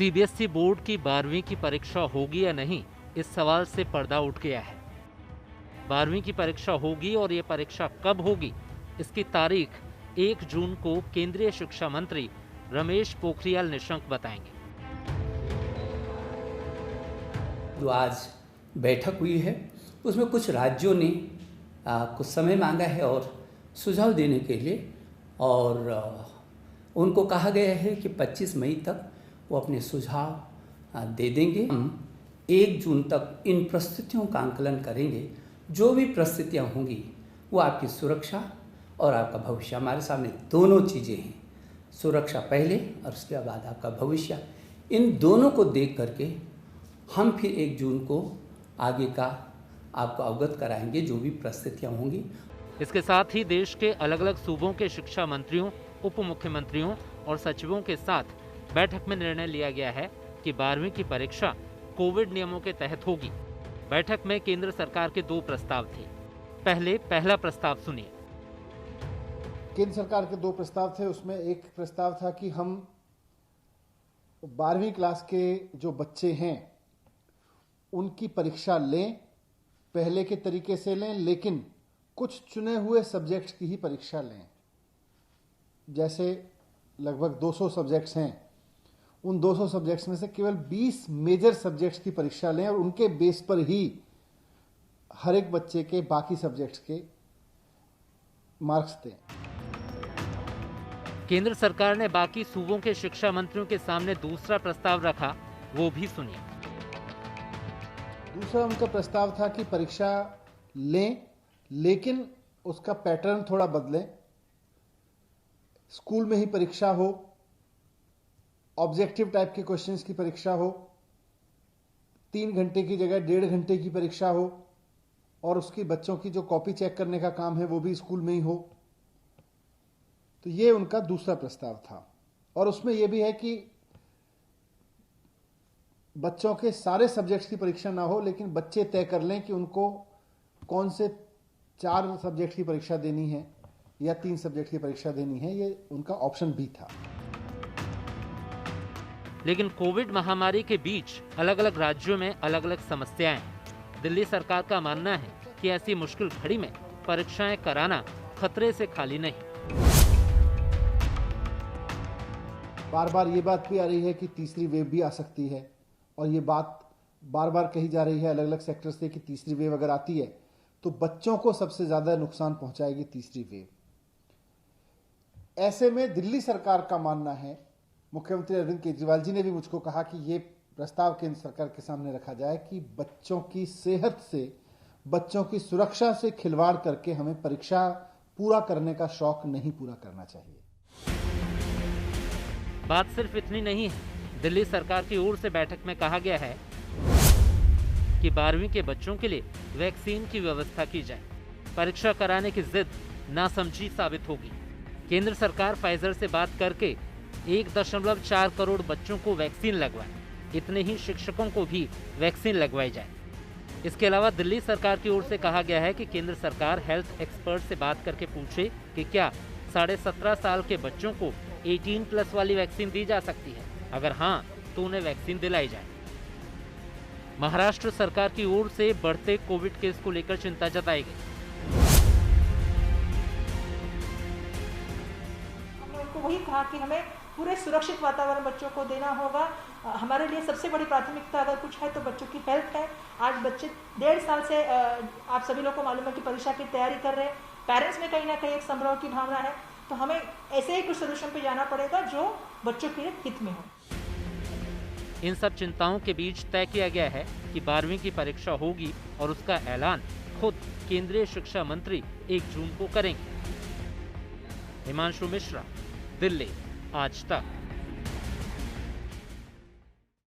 CBSE board की 12वीं की परीक्षा होगी या नहीं, इस सवाल से पर्दा उठ गया है। 12वीं की परीक्षा होगी और ये परीक्षा कब होगी, इसकी तारीख 1 जून को केंद्रीय शिक्षा मंत्री रमेश पोखरियाल निशंक बताएंगे। जो आज बैठक हुई है उसमें कुछ राज्यों ने कुछ समय मांगा है और सुझाव देने के लिए, और उनको कहा गया है कि 25 मई तक वो अपने सुझाव दे देंगे। हम 1 जून तक इन परिस्थितियों का आंकलन करेंगे। जो भी परिस्थितियाँ होंगी वो आपकी सुरक्षा और आपका भविष्य, हमारे सामने दोनों चीज़ें हैं, सुरक्षा पहले और उसके बाद आपका भविष्य। इन दोनों को देख करके हम फिर 1 जून को आगे का आपको अवगत कराएंगे जो भी परिस्थितियाँ होंगी। इसके साथ ही देश के अलग अलग सूबों के शिक्षा मंत्रियों, उप मुख्यमंत्रियों और सचिवों के साथ बैठक में निर्णय लिया गया है कि 12वीं की परीक्षा कोविड नियमों के तहत होगी। बैठक में केंद्र सरकार के 2 प्रस्ताव थे। पहला प्रस्ताव सुनिए। केंद्र सरकार के 2 प्रस्ताव थे। उसमें एक प्रस्ताव था कि हम 12वीं क्लास के जो बच्चे हैं उनकी परीक्षा लें, पहले के तरीके से लें, लेकिन कुछ चुने हुए सब्जेक्ट्स की ही परीक्षा लें। जैसे लगभग 200 सब्जेक्ट्स हैं, उन 200 सब्जेक्ट्स में से केवल 20 मेजर सब्जेक्ट्स की परीक्षा लें और उनके बेस पर ही हर एक बच्चे के बाकी सब्जेक्ट्स के मार्क्स दें। केंद्र सरकार ने बाकी सूबों के शिक्षा मंत्रियों के सामने दूसरा प्रस्ताव रखा, वो भी सुनिए। दूसरा उनका प्रस्ताव था कि परीक्षा लें, लेकिन उसका पैटर्न थोड़ा बदलें। स्कूल में ही परीक्षा हो, ऑब्जेक्टिव टाइप के क्वेश्चंस की परीक्षा हो, 3 घंटे की जगह 1.5 घंटे की परीक्षा हो, और उसकी बच्चों की जो कॉपी चेक करने का काम है वो भी स्कूल में ही हो। तो ये उनका दूसरा प्रस्ताव था। और उसमें यह भी है कि बच्चों के सारे सब्जेक्ट्स की परीक्षा ना हो, लेकिन बच्चे तय कर लें कि उनको कौन से 4 सब्जेक्ट की परीक्षा देनी है या 3 सब्जेक्ट की परीक्षा देनी है। ये उनका ऑप्शन भी था। लेकिन कोविड महामारी के बीच अलग अलग राज्यों में अलग अलग समस्याएं हैं। दिल्ली सरकार का मानना है कि ऐसी मुश्किल घड़ी में परीक्षाएं कराना खतरे से खाली नहीं। बार बार ये बात भी आ रही है कि तीसरी वेव भी आ सकती है, और ये बात बार बार कही जा रही है अलग अलग सेक्टर से कि तीसरी वेव अगर आती है तो बच्चों को सबसे ज्यादा नुकसान पहुंचाएगी तीसरी वेव। ऐसे में दिल्ली सरकार का मानना है, मुख्यमंत्री अरविंद केजरीवाल जी ने भी मुझको कहा कि ये प्रस्ताव केंद्र सरकार के सामने रखा जाए कि बच्चों की सेहत से, बच्चों की सुरक्षा से खिलवाड़ करके हमें परीक्षा पूरा करने का शौक नहीं पूरा करना चाहिए। बात सिर्फ इतनी नहीं है। दिल्ली सरकार की ओर से बैठक में कहा गया है कि 12वीं के बच्चों के लिए वैक्सीन की व्यवस्था की जाए। परीक्षा कराने की जिद नासमझी साबित होगी। केंद्र सरकार फाइजर से बात करके 1.4 करोड़ बच्चों को वैक्सीन लगवाए, इतने ही शिक्षकों को भी वैक्सीन लगवाई जाए। इसके अलावा दिल्ली सरकार की ओर से कहा गया है कि केंद्र सरकार हेल्थ एक्सपर्ट से बात करके पूछे कि क्या 17.5 साल के बच्चों को 18+ वाली वैक्सीन दी जा सकती है। अगर हाँ, तो उन्हें वैक्सीन दिलाई जाए। महाराष्ट्र सरकार की ओर से बढ़ते कोविड केस को लेकर चिंता जताई गई। हमने उनको वही कहा कि हमें पूरे सुरक्षित वातावरण बच्चों को देना होगा। हमारे लिए सबसे बड़ी प्राथमिकता अगर कुछ है तो बच्चों की हेल्थ है। आज बच्चे 1.5 साल से आप सभी लोग को मालूम है कि परीक्षा की तैयारी कर रहे हैं। पेरेंट्स में कहीं ना कहीं एक संभ्रम की भावना है, तो हमें ऐसे ही कुछ सोल्यूशन पे जाना पड़ेगा जो बच्चों के हित में हो। इन सब चिंताओं के बीच तय किया गया है कि 12वीं की परीक्षा होगी और उसका ऐलान खुद केंद्रीय शिक्षा मंत्री 1 जून को करेंगे। हिमांशु मिश्रा, दिल्ली, आज तक।